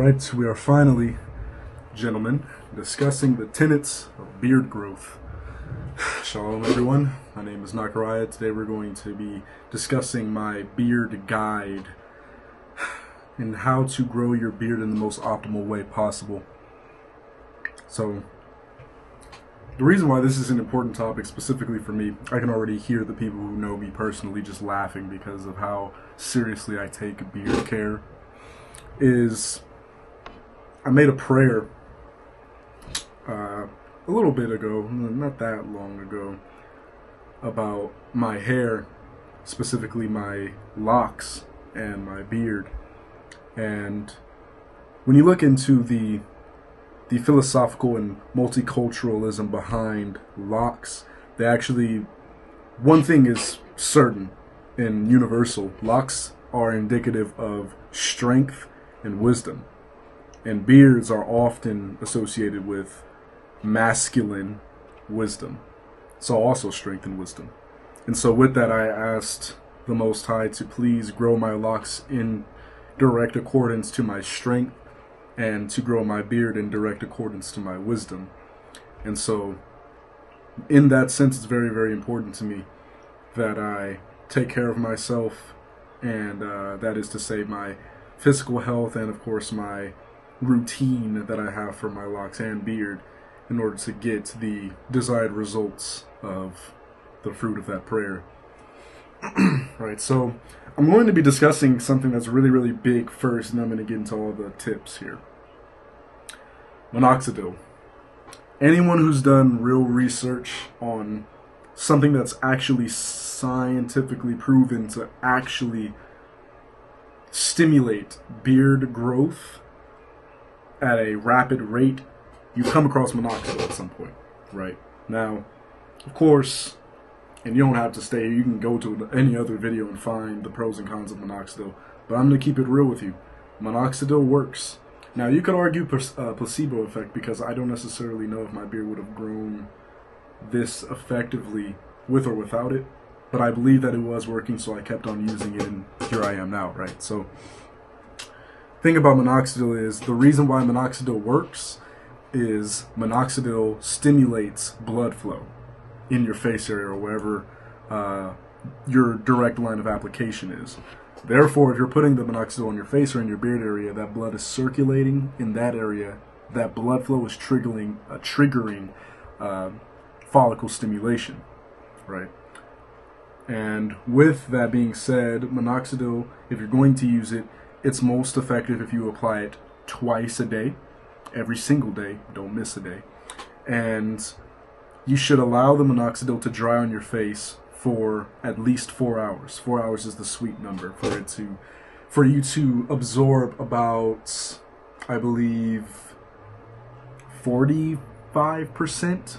Alright, we are finally, gentlemen, discussing the tenets of beard growth. Shalom everyone, my name is Nakaraya. Today we're going to be discussing my beard guide and how to grow your beard in the most optimal way possible. So, the reason why this is an important topic specifically for me, I can already hear the people who know me personally just laughing because of how seriously I take beard care, is I made a prayer a little bit ago, not that long ago, about my hair, specifically my locks and my beard. And when you look into the philosophical and multiculturalism behind locks, they actually, one thing is certain and universal: locks are indicative of strength and wisdom. And beards are often associated with masculine wisdom. So also strength and wisdom. And so with that, I asked the Most High to please grow my locks in direct accordance to my strength, and to grow my beard in direct accordance to my wisdom. And so in that sense, it's very, very important to me that I take care of myself, and that is to say my physical health, and of course my routine that I have for my locks and beard in order to get the desired results of the fruit of that prayer. Right, so I'm going to be discussing something that's really, really big first, and I'm going to get into all the tips here. Minoxidil. Anyone who's done real research on something that's actually scientifically proven to actually stimulate beard growth at a rapid rate, you've come across minoxidil at some point, right? Now, of course, and you don't have to stay here, you can go to any other video and find the pros and cons of minoxidil, but I'm going to keep it real with you. Minoxidil works. Now, you could argue placebo effect, because I don't necessarily know if my beard would have grown this effectively with or without it, but I believe that it was working, so I kept on using it, and here I am now, right? So, thing about minoxidil is, the reason why minoxidil works is minoxidil stimulates blood flow in your face area or wherever your direct line of application is. Therefore, if you're putting the minoxidil on your face or in your beard area, that blood is circulating in that area. That blood flow is triggering follicle stimulation, right? And with that being said, minoxidil, if you're going to use it, it's most effective if you apply it twice a day, every single day, don't miss a day. And you should allow the minoxidil to dry on your face for at least 4 hours. 4 hours is the sweet number for you to absorb about, I believe, 45%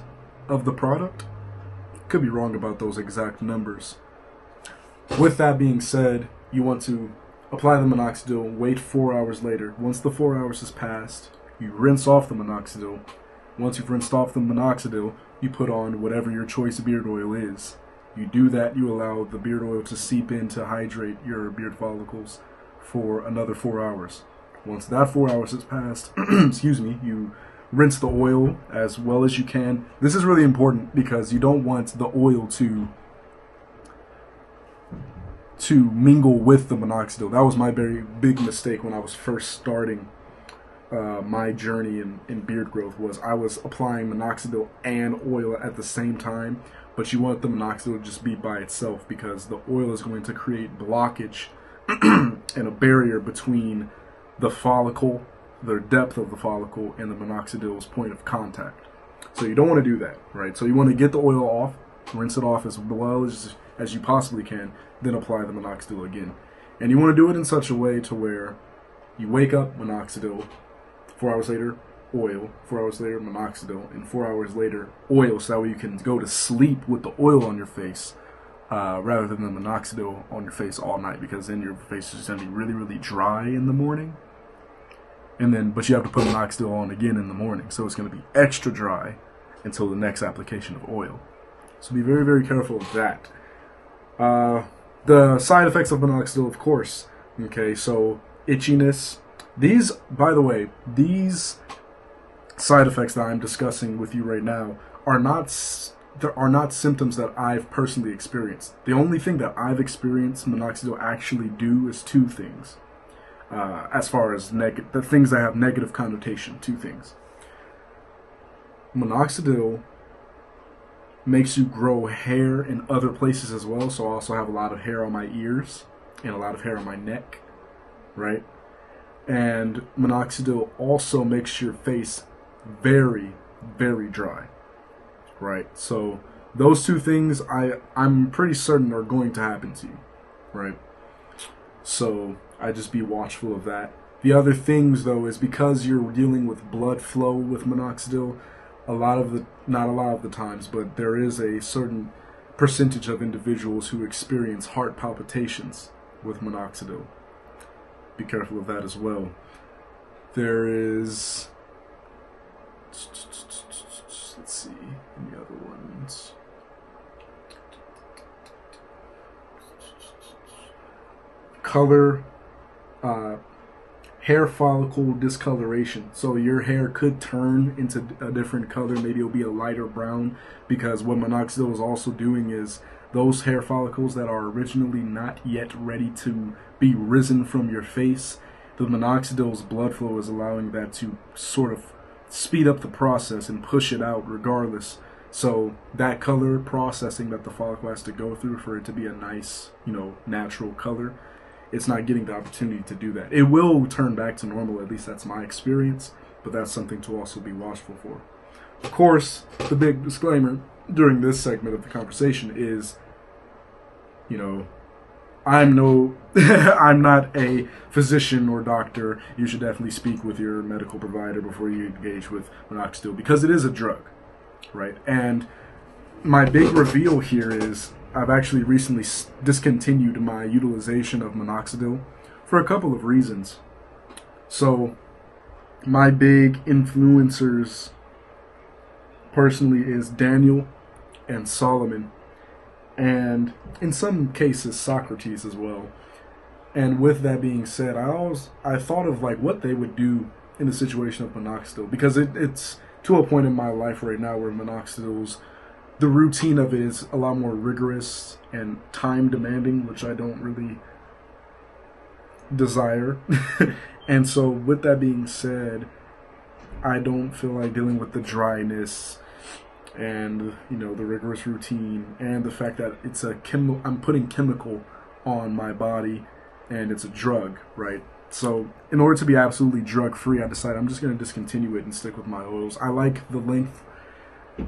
of the product. Could be wrong about those exact numbers. With that being said, you want to apply the minoxidil, wait 4 hours later. Once the 4 hours has passed, you rinse off the minoxidil. Once you've rinsed off the minoxidil, you put on whatever your choice beard oil is. You do that, you allow the beard oil to seep in to hydrate your beard follicles for another 4 hours. Once that 4 hours has passed, excuse me, you rinse the oil as well as you can. This is really important because you don't want the oil to mingle with the minoxidil. That was my very big mistake when I was first starting my journey in beard growth. Was I was applying minoxidil and oil at the same time, but you want the minoxidil to just be by itself, because the oil is going to create blockage and a barrier between the follicle, the depth of the follicle, and the minoxidil's point of contact. So you don't want to do that, right? So you want to get the oil off, rinse it off as well as you possibly can, then apply the minoxidil again. And you want to do it in such a way to where you wake up, minoxidil, 4 hours later, oil, 4 hours later, minoxidil, and 4 hours later, oil, so that way you can go to sleep with the oil on your face, rather than the minoxidil on your face all night, because then your face is going to be really, really dry in the morning. And then, but you have to put minoxidil on again in the morning, so it's going to be extra dry until the next application of oil. So be very, very careful of that. The side effects of minoxidil, of course. Okay, so itchiness, These, by the way, these side effects that I'm discussing with you right now are not symptoms that I've personally experienced. The only thing that I've experienced minoxidil actually do is two things. As far as the things that have negative connotation, two things. Minoxidil makes you grow hair in other places as well. So I also have a lot of hair on my ears and a lot of hair on my neck, right? And minoxidil also makes your face very, very dry, right? So those two things I'm pretty certain are going to happen to you, right? So I just be watchful of that. The other things, though, is because you're dealing with blood flow with minoxidil, not a lot of the times, but there is a certain percentage of individuals who experience heart palpitations with minoxidil. Be careful of that as well. There is, let's see, any other ones. Color, hair follicle discoloration. So your hair could turn into a different color. Maybe it'll be a lighter brown, because what minoxidil is also doing is those hair follicles that are originally not yet ready to be risen from your face, the minoxidil's blood flow is allowing that to sort of speed up the process and push it out regardless. So that color processing that the follicle has to go through for it to be a nice, natural color, it's not getting the opportunity to do that. It will turn back to normal, at least that's my experience, but that's something to also be watchful for. Of course, the big disclaimer during this segment of the conversation is, I'm not a physician or doctor. You should definitely speak with your medical provider before you engage with minoxidil, because it is a drug, right? And my big reveal here is I've actually recently discontinued my utilization of minoxidil for a couple of reasons. So my big influencers personally is Daniel and Solomon, and in some cases Socrates as well. And with that being said, I thought of like what they would do in the situation of minoxidil, because it's to a point in my life right now where the routine of it is a lot more rigorous and time demanding, which I don't really desire. And so with that being said, I don't feel like dealing with the dryness and the rigorous routine and the fact that it's I'm putting chemical on my body and it's a drug, right? So in order to be absolutely drug free, I decided I'm just going to discontinue it and stick with my oils. I like the length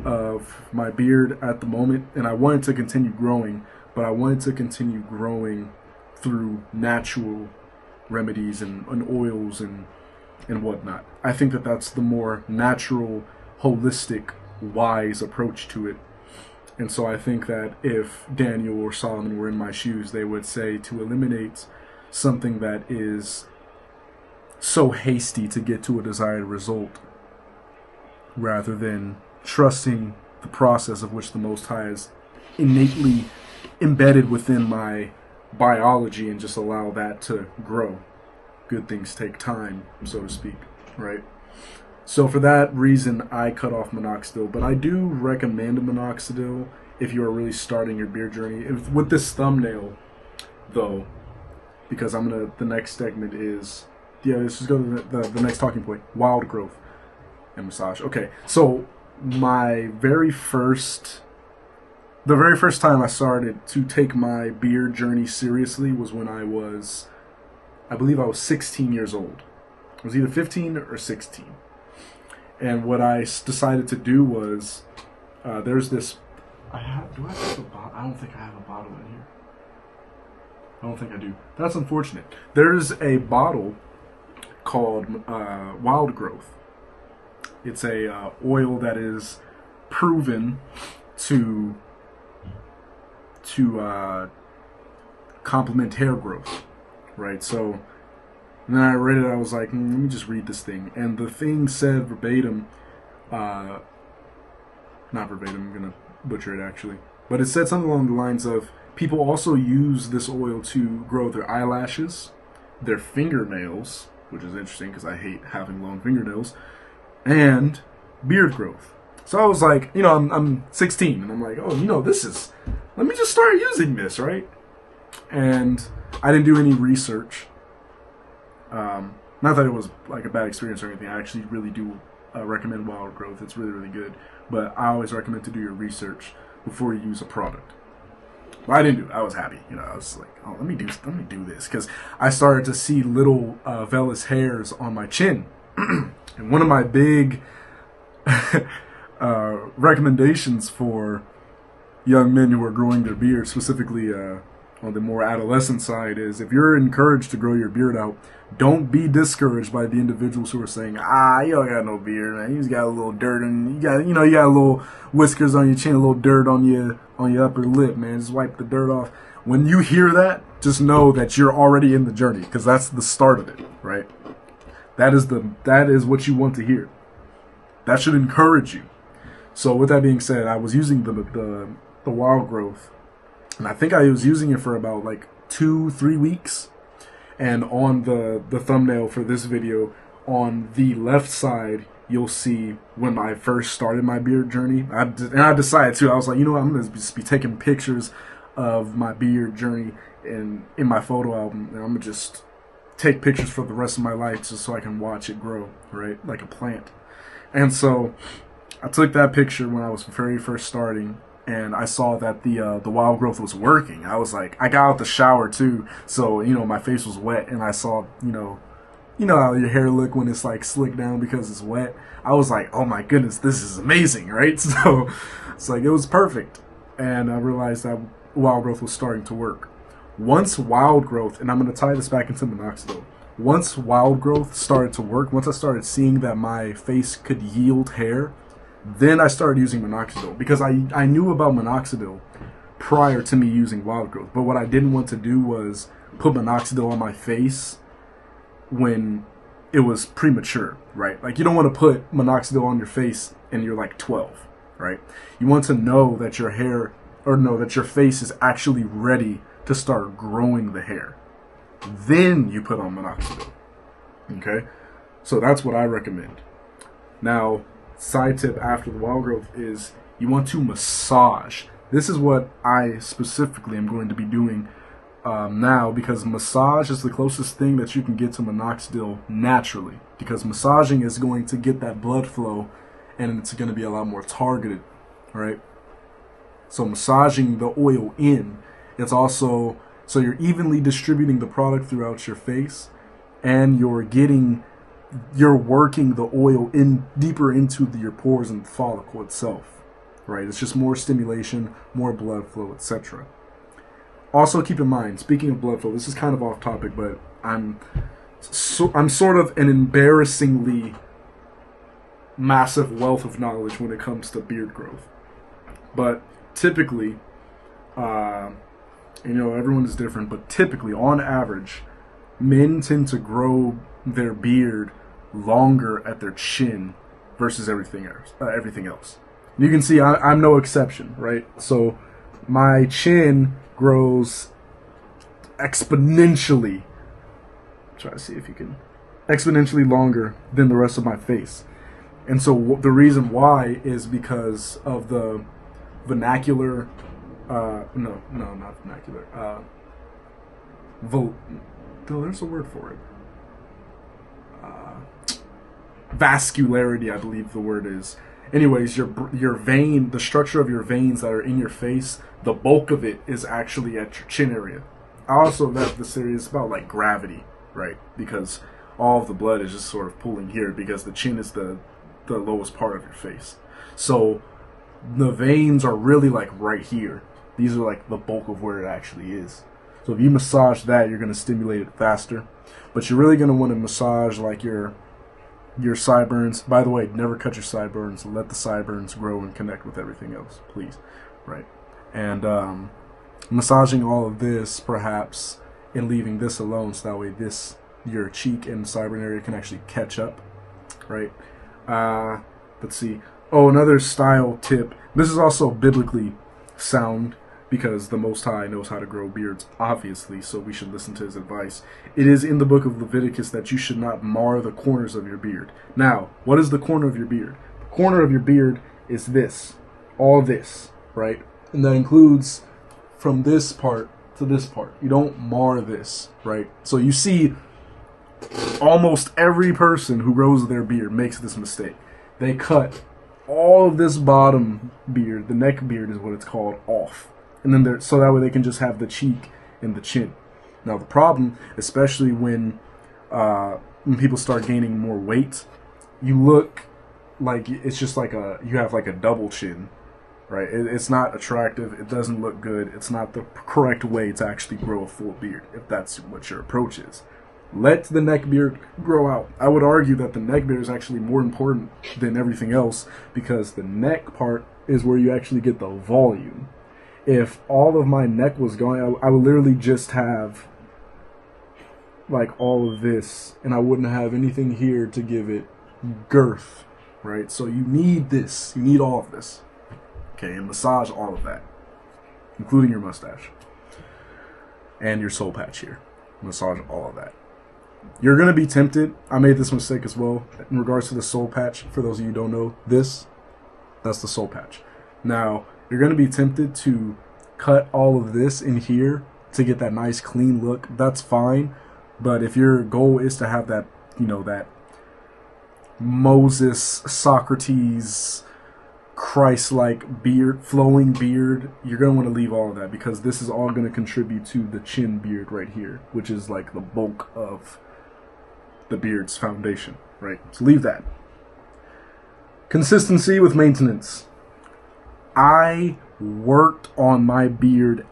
of my beard at the moment, and I wanted to continue growing, but I wanted to continue growing through natural remedies and oils and whatnot. I think that that's the more natural, holistic, wise approach to it. And so I think that if Daniel or Solomon were in my shoes, they would say to eliminate something that is so hasty to get to a desired result, rather than trusting the process of which the Most High is innately embedded within my biology, and just allow that to grow. Good things take time, so to speak, right? So for that reason, I cut off minoxidil, but I do recommend minoxidil if you are really starting your beard journey. With this thumbnail, though, because the next segment is, let's just go to the next talking point, wild growth and massage. Okay, so the very first time I started to take my beard journey seriously was when I believe I was 16 years old. I was either 15 or 16. And what I decided to do was, there's this, do I have a bottle? I don't think I have a bottle in here. I don't think I do. That's unfortunate. There's a bottle called Wild Growth. It's a oil that is proven to complement hair growth, right? So and then I read it. I was like, let me just read this thing. And the thing said verbatim, not verbatim. I'm gonna butcher it actually, but it said something along the lines of, people also use this oil to grow their eyelashes, their fingernails, which is interesting because I hate having long fingernails, and beard growth. So I was like, I'm 16, and I'm like, oh, let me just start using this, right? And I didn't do any research. Not that it was like a bad experience or anything. I actually really do recommend Wild Growth. It's really, really good. But I always recommend to do your research before you use a product. But I didn't do it. I was happy. I was like, oh, let me do this, because I started to see little vellus hairs on my chin. And one of my big recommendations for young men who are growing their beard, specifically on the more adolescent side, is if you're encouraged to grow your beard out, don't be discouraged by the individuals who are saying, you don't got no beard, man. You just got a little dirt, and you got a little whiskers on your chin, a little dirt on your upper lip, man. Just wipe the dirt off. When you hear that, just know that you're already in the journey, because that's the start of it, right? That is what you want to hear. That should encourage you. So with that being said, I was using the Wild Growth, and I think I was using it for about like 2-3 weeks. And on the thumbnail for this video, on the left side, you'll see when I first started my beard journey. I decided to. I was like, I'm going to just be taking pictures of my beard journey in my photo album. And I'm going to just take pictures for the rest of my life just so I can watch it grow, right? Like a plant. And so I took that picture when I was very first starting, and I saw that the Wild Growth was working. I was like, I got out the shower too, so my face was wet, and I saw how your hair look when it's like slicked down because it's wet. I was like, oh my goodness, this is amazing, right? So it's like, it was perfect, and I realized that Wild Growth was starting to work. Once Wild Growth, and I'm going to tie this back into minoxidil. Once Wild Growth started to work, once I started seeing that my face could yield hair, then I started using minoxidil, because I knew about minoxidil prior to me using Wild Growth. But what I didn't want to do was put minoxidil on my face when it was premature, right? Like, you don't want to put minoxidil on your face and you're like 12, right? You want to know that your face is actually ready to start growing the hair. Then you put on minoxidil. Okay? So that's what I recommend. Now, side tip after the Wild Growth is you want to massage. This is what I specifically am going to be doing now, because massage is the closest thing that you can get to minoxidil naturally, because massaging is going to get that blood flow, and it's going to be a lot more targeted, right? So massaging the oil in, it's also, so you're evenly distributing the product throughout your face, and you're working the oil in deeper into your pores and the follicle itself, right? It's just more stimulation, more blood flow, etc. Also, keep in mind, speaking of blood flow, this is kind of off topic, but I'm sort of an embarrassingly massive wealth of knowledge when it comes to beard growth. But typically, everyone is different, but typically, on average, men tend to grow their beard longer at their chin versus everything else. You can see I'm no exception, right? So my chin grows exponentially. Try to see if you can exponentially longer than the rest of my face. And so the reason why is because of the vernacular, not vernacular, there's a word for it. Vascularity, I believe the word is. Anyways, your vein, the structure of your veins that are in your face, the bulk of it is actually at your chin area. I also have this theory, it's about like gravity, right? Because all of the blood is just sort of pulling here, because the chin is the lowest part of your face. So the veins are really like right here. These are like the bulk of where it actually is. So if you massage that, you're going to stimulate it faster. But you're really going to want to massage like your sideburns. By the way, never cut your sideburns. Let the sideburns grow and connect with everything else, please. Right? And massaging all of this, perhaps, and leaving this alone, so that way your cheek and sideburn area can actually catch up. Right? Let's see. Oh, another style tip. This is also biblically sound, because the Most High knows how to grow beards, obviously, so we should listen to his advice. It is in the book of Leviticus that you should not mar the corners of your beard. Now, what is the corner of your beard? The corner of your beard is this. All this, right? And that includes from this part to this part. You don't mar this, right? So you see almost every person who grows their beard makes this mistake. They cut all of this bottom beard, the neck beard is what it's called, off. And then so that way they can just have the cheek and the chin. Now the problem, especially when people start gaining more weight, you look like it's just like you have like a double chin, right? It's not attractive. It doesn't look good. It's not the correct way to actually grow a full beard, if that's what your approach is. Let the neck beard grow out. I would argue that the neck beard is actually more important than everything else because the neck part is where you actually get the volume. If all of my neck was going, I would literally just have like all of this, and I wouldn't have anything here to give it girth, right? So you need this. You need all of this. Okay, and massage all of that, including your mustache and your soul patch here. Massage all of that. You're going to be tempted. I made this mistake as well in regards to the soul patch. For those of you who don't know, that's the soul patch. Now, you're going to be tempted to cut all of this in here to get that nice clean look. That's fine. But if your goal is to have that, that Moses, Socrates, Christ-like beard, flowing beard, you're going to want to leave all of that because this is all going to contribute to the chin beard right here, which is like the bulk of the beard's foundation, right? So leave that. Consistency with maintenance. I worked on my beard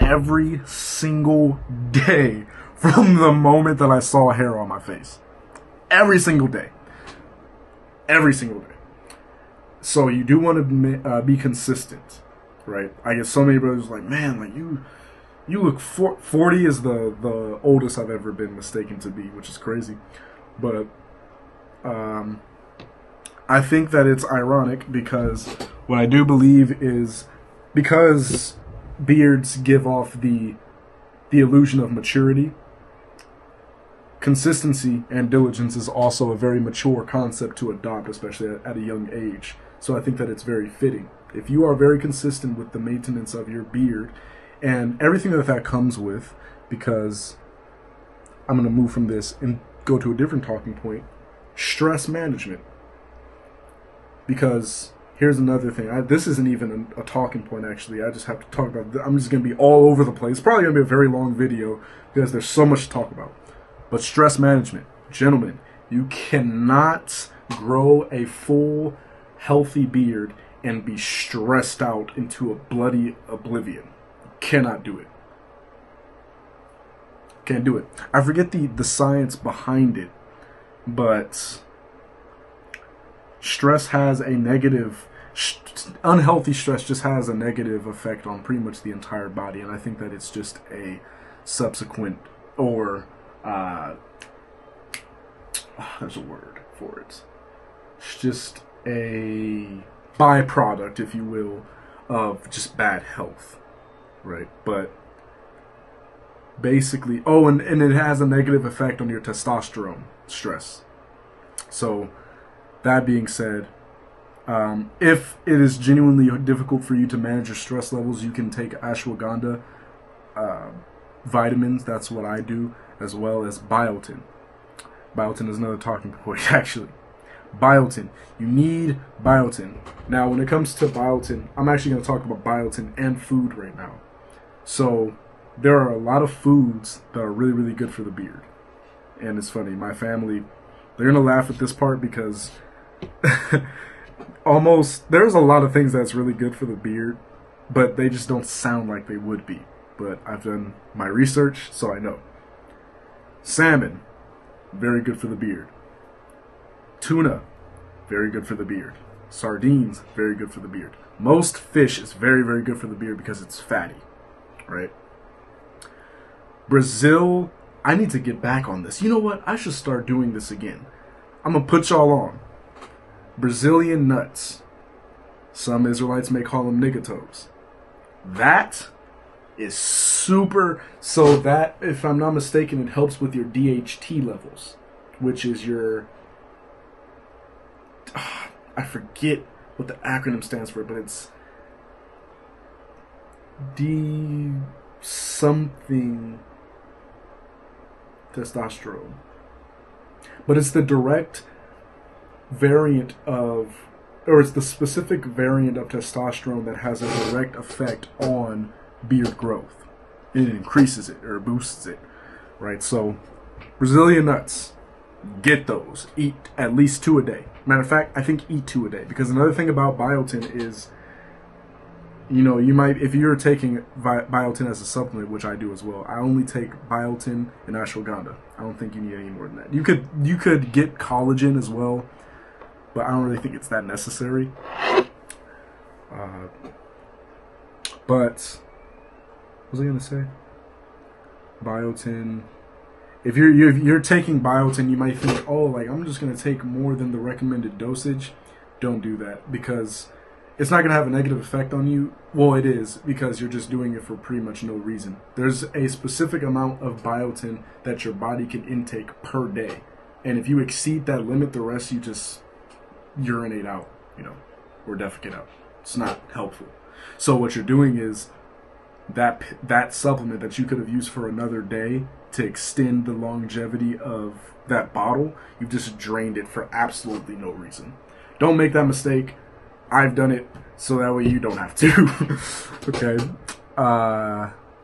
every single day from the moment that I saw hair on my face. Every single day. Every single day. So you do want to be consistent, right? I get so many brothers like, man, like you look 40 is the oldest I've ever been mistaken to be, which is crazy. But I think that it's ironic because what I do believe is because beards give off the illusion of maturity, consistency and diligence is also a very mature concept to adopt, especially at a young age. So I think that it's very fitting. If you are very consistent with the maintenance of your beard and everything that comes with, because I'm going to move from this and go to a different talking point, stress management. Because here's another thing. This isn't even a talking point, actually. I just have to talk about I'm just going to be all over the place. It's probably going to be a very long video because there's so much to talk about. But stress management. Gentlemen, you cannot grow a full, healthy beard and be stressed out into a bloody oblivion. You cannot do it. Can't do it. I forget the science behind it, but stress has a negative, unhealthy stress just has a negative effect on pretty much the entire body, and I think that it's just a subsequent, or there's a word for it. It's just a byproduct, if you will, of just bad health, right? But basically, and it has a negative effect on your testosterone stress. So that being said, if it is genuinely difficult for you to manage your stress levels, you can take ashwagandha vitamins. That's what I do, as well as biotin. Biotin is another talking point, actually. Biotin. You need biotin. Now, when it comes to biotin, I'm actually going to talk about biotin and food right now. So there are a lot of foods that are really, really good for the beard. And it's funny, my family, they're going to laugh at this part because there's a lot of things that's really good for the beard, but they just don't sound like they would be. But I've done my research, so I know. Salmon, very good for the beard. Tuna, very good for the beard. Sardines, very good for the beard. Most fish is very, very good for the beard because it's fatty, right? Brazil, I need to get back on this. You know what? I should start doing this again. I'm going to put y'all on. Brazilian nuts. Some Israelites may call them nigga toes. That is super. So that, if I'm not mistaken, it helps with your DHT levels, which is your. I forget what the acronym stands for, but it's D something testosterone. But it's the direct variant of, or it's the specific variant of testosterone that has a direct effect on beard growth. It increases it or boosts it, right? So, Brazilian nuts, get those. Eat at least 2 a day. Matter of fact, I think eat 2 a day. Because another thing about biotin is, you might, if you're taking biotin as a supplement, which I do as well, I only take biotin and ashwagandha. I don't think you need any more than that. You could get collagen as well, but I don't really think it's that necessary. But what was I gonna say? Biotin. If you're taking biotin, you might think, oh, like I'm just gonna take more than the recommended dosage. Don't do that, because it's not gonna have a negative effect on you. Well, it is, because you're just doing it for pretty much no reason. There's a specific amount of biotin that your body can intake per day, and if you exceed that limit, the rest you just urinate out, or defecate out. It's not helpful. So what you're doing is that supplement that you could have used for another day to extend the longevity of that bottle, you've just drained it for absolutely no reason. Don't make that mistake. I've done it, so that way you don't have to. Okay.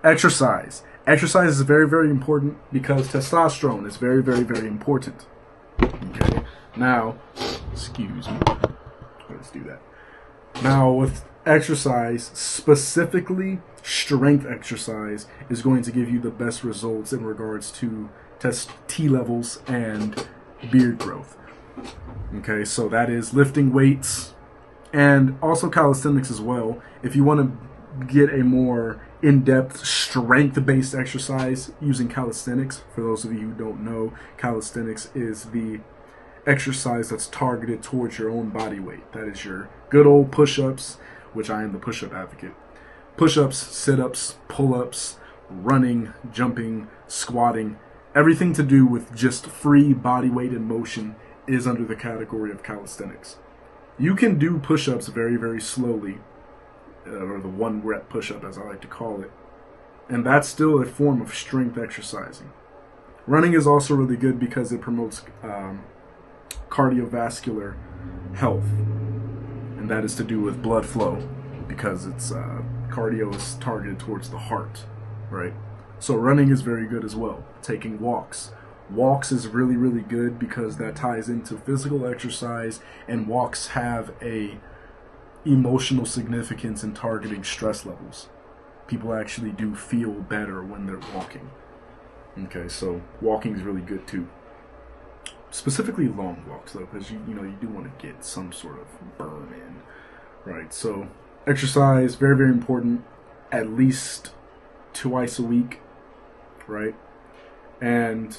Exercise. Exercise is very, very important because testosterone is very, very, very important. Okay. Now, excuse me. Let's do that. Now, with exercise, specifically strength exercise, is going to give you the best results in regards to T levels and beard growth. Okay, so that is lifting weights and also calisthenics as well. If you want to get a more in-depth strength-based exercise using calisthenics, for those of you who don't know, calisthenics is the exercise that's targeted towards your own body weight. That is your good old push-ups, which I am the push-up advocate. Push-ups, sit-ups, pull-ups, running, jumping, squatting, everything to do with just free body weight and motion is under the category of calisthenics. You can do push-ups very, very slowly, or the 1-rep push-up as I like to call it, and that's still a form of strength exercising. Running is also really good because it promotes cardiovascular health, and that is to do with blood flow, because it's cardio is targeted towards the heart, right? So running is very good as well. Taking walks. Walks is really, really good because that ties into physical exercise, and walks have a emotional significance in targeting stress levels. People actually do feel better when they're walking. Okay, so walking is really good too. Specifically long walks though, because you do want to get some sort of burn in, right? So exercise, very, very important, at least twice a week, right? And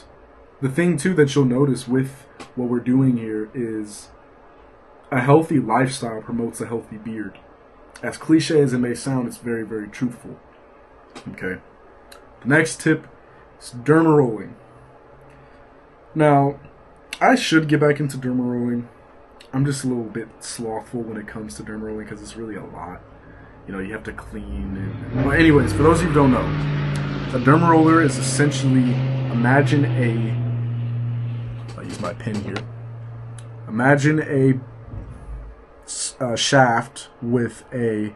the thing too that you'll notice with what we're doing here is a healthy lifestyle promotes a healthy beard. As cliche as it may sound, it's very, very truthful. Okay. The next tip is derma rolling. Now, I should get back into derma rolling. I'm just a little bit slothful when it comes to derma rolling because it's really a lot. You have to clean and... Well, anyways, for those of you who don't know, a derma roller is essentially, imagine I'll use my pen here. Imagine a shaft with a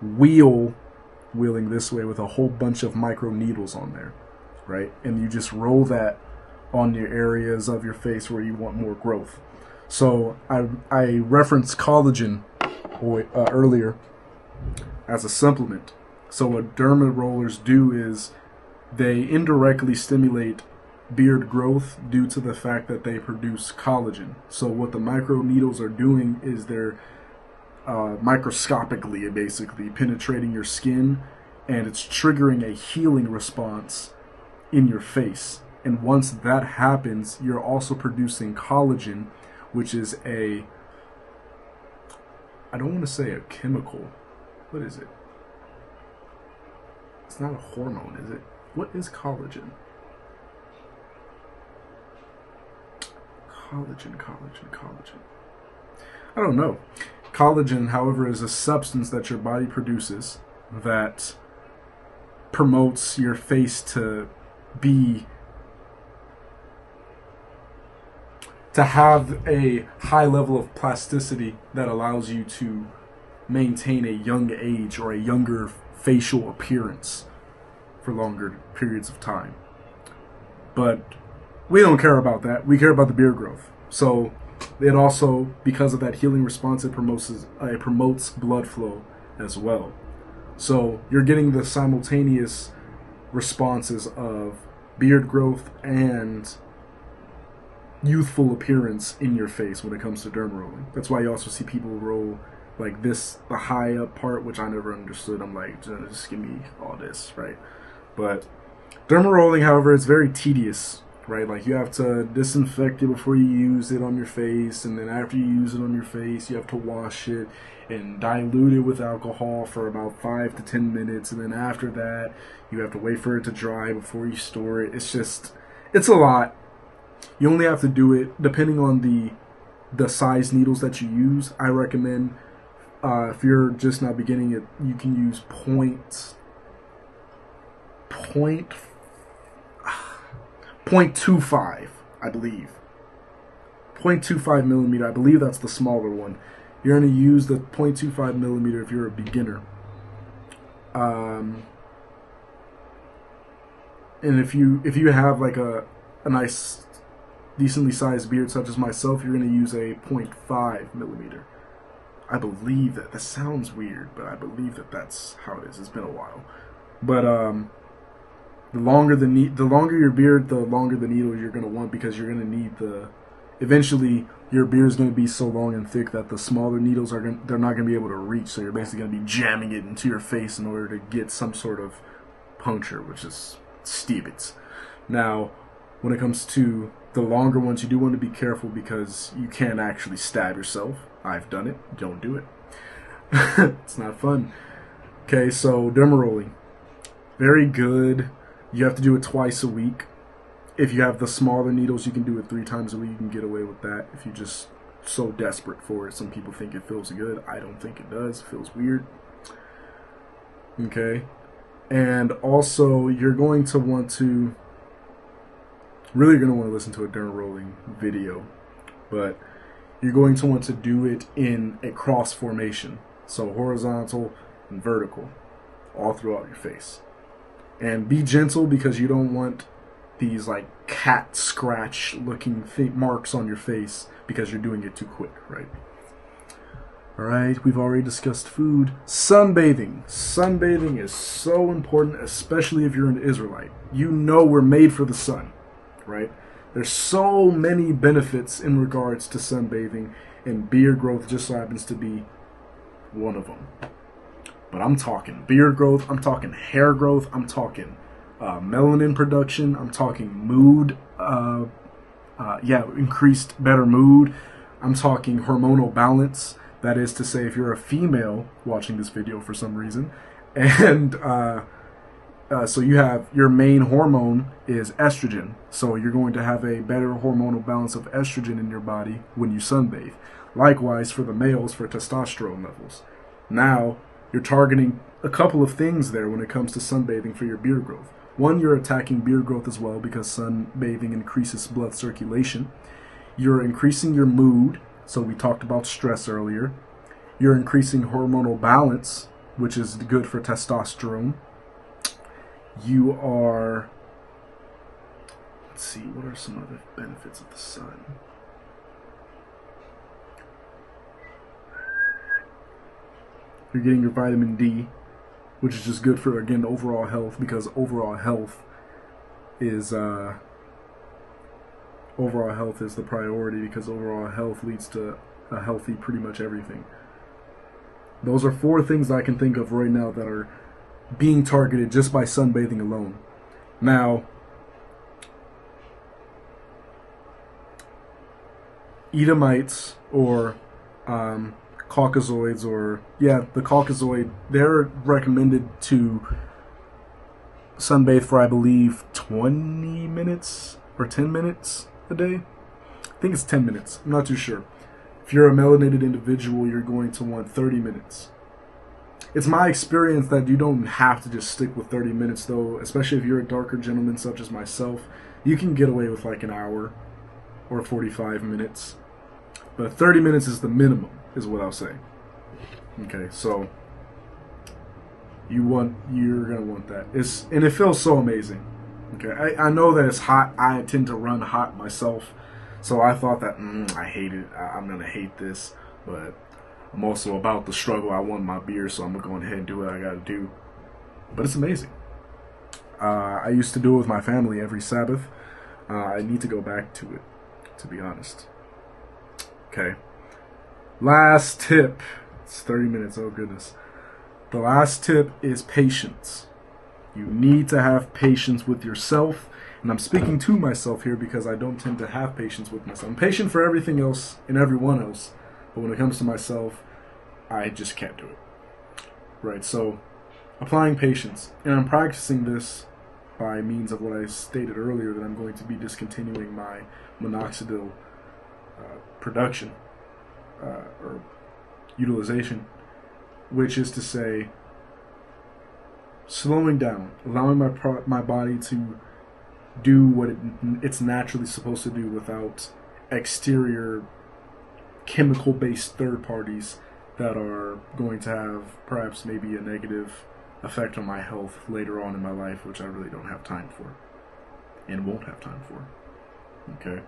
wheeling this way with a whole bunch of micro needles on there, right? And you just roll that on your areas of your face where you want more growth. So I referenced collagen earlier as a supplement. So what derma rollers do is they indirectly stimulate beard growth due to the fact that they produce collagen. So what the micro needles are doing is they're microscopically basically penetrating your skin, and it's triggering a healing response in your face. And once that happens, you're also producing collagen, which is I don't want to say a chemical. What is it? It's not a hormone, is it? What is collagen? Collagen. I don't know. Collagen, however, is a substance that your body produces that promotes your face to have a high level of plasticity that allows you to maintain a young age or a younger facial appearance for longer periods of time. But we don't care about that. We care about the beard growth. So it also, because of that healing response, it promotes blood flow as well. So you're getting the simultaneous responses of beard growth and youthful appearance in your face when it comes to derma rolling. That's why you also see people roll like this, the high up part, which I never understood. I'm like, just give me all this, right? But derma rolling, however, is very tedious, right? Like you have to disinfect it before you use it on your face, and then after you use it on your face, you have to wash it and dilute it with alcohol for about 5 to 10 minutes, and then after that, you have to wait for it to dry before you store it. It's a lot. You only have to do it depending on the size needles that you use. I recommend if you're just now beginning it, you can use 0.25, I believe. 0.25 millimeter. I believe that's the smaller one. You're going to use the 0.25 millimeter if you're a beginner. And if you have like a nice, decently sized beard such as myself, you're going to use a 0.5 millimeter. I believe that. That sounds weird, but I believe that that's how it is. It's been a while. But the longer your beard, the longer the needle you're going to want, because you're going to need eventually your beard is going to be so long and thick that the smaller needles they're not going to be able to reach, so you're basically going to be jamming it into your face in order to get some sort of puncture, which is stupid. Now, when it comes to the longer ones, you do want to be careful because you can actually stab yourself. I've done it. Don't do it. It's not fun. Okay, so derma rolling. Very good. You have to do it twice a week. If you have the smaller needles, you can do it 3 times a week. You can get away with that if you're just so desperate for it. Some people think it feels good. I don't think it does. It feels weird. Okay. And also, you're going to want to listen to a derma rolling video, but you're going to want to do it in a cross formation. So horizontal and vertical all throughout your face. And be gentle, because you don't want these like cat scratch looking marks on your face because you're doing it too quick, right? Alright, we've already discussed food. Sunbathing. Sunbathing is so important, especially if you're an Israelite. You know we're made for the sun, right? There's so many benefits in regards to sunbathing, and beard growth just so happens to be one of them. But I'm talking beard growth, I'm talking hair growth, I'm talking melanin production, I'm talking mood, increased better mood. I'm talking hormonal balance. That is to say, if you're a female watching this video for some reason, and so you have your main hormone is estrogen, so you're going to have a better hormonal balance of estrogen in your body when you sunbathe. Likewise for the males, for testosterone levels. Now you're targeting a couple of things there when it comes to sunbathing for your beard growth. One, you're attacking beard growth as well, because sunbathing increases blood circulation. You're increasing your mood, so we talked about stress earlier. You're increasing hormonal balance, which is good for testosterone. You are, let's see, what are some other benefits of the sun? You're getting your vitamin D, which is just good for, again, overall health, because overall health is the priority, because overall health leads to a healthy pretty much everything. Those are 4 things I can think of right now that are being targeted just by sunbathing alone. Now, Edomites or Caucasoids, or the Caucasoid, they're recommended to sunbathe for, I believe, 20 minutes or 10 minutes a day. I think it's 10 minutes. I'm not too sure. If you're a melanated individual, you're going to want 30 minutes. It's my experience that you don't have to just stick with 30 minutes, though, especially if you're a darker gentleman such as myself. You can get away with like an hour or 45 minutes. But 30 minutes is the minimum, is what I'll say. Okay, so you're gonna want that. And it feels so amazing. Okay, I know that it's hot. I tend to run hot myself, so I thought that I hate it. I'm gonna hate this, but I'm also about the struggle. I want my beer, so I'm gonna go ahead and do what I gotta do. But it's amazing. I used to do it with my family every Sabbath. I need to go back to it, to be honest. Okay. Last tip. It's 30 minutes. Oh, goodness. The last tip is patience. You need to have patience with yourself. And I'm speaking to myself here because I don't tend to have patience with myself. I'm patient for everything else and everyone else. But when it comes to myself, I just can't do it. Right, so applying patience. And I'm practicing this by means of what I stated earlier, that I'm going to be discontinuing my minoxidil production or utilization, which is to say slowing down, allowing my body to do what it's naturally supposed to do without exterior chemical-based third parties that are going to have perhaps maybe a negative effect on my health later on in my life, which I really don't have time for and won't have time for. Okay.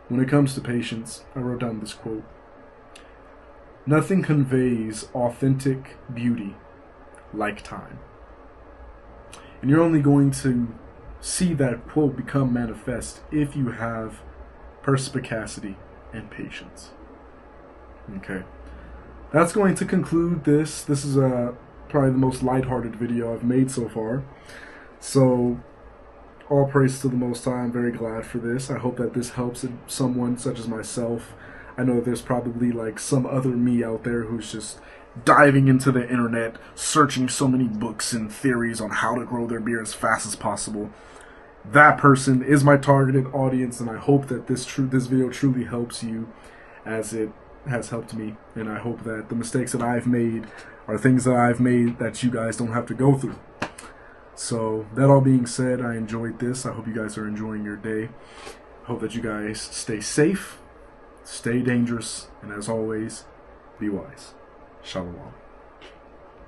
When it comes to patience, I wrote down this quote: "Nothing conveys authentic beauty like time." And you're only going to see that quote become manifest if you have perspicacity and patience. Okay. That's going to conclude this. This is probably the most lighthearted video I've made so far. So, all praise to the Most High. I'm very glad for this. I hope that this helps someone such as myself. I know there's probably like some other me out there who's just diving into the internet, searching so many books and theories on how to grow their beer as fast as possible. That person is my targeted audience, and I hope that this video truly helps you as it has helped me. And I hope that the mistakes that I've made are things that I've made that you guys don't have to go through. So, that all being said, I enjoyed this. I hope you guys are enjoying your day. I hope that you guys stay safe, stay dangerous, and as always, be wise. Shalom.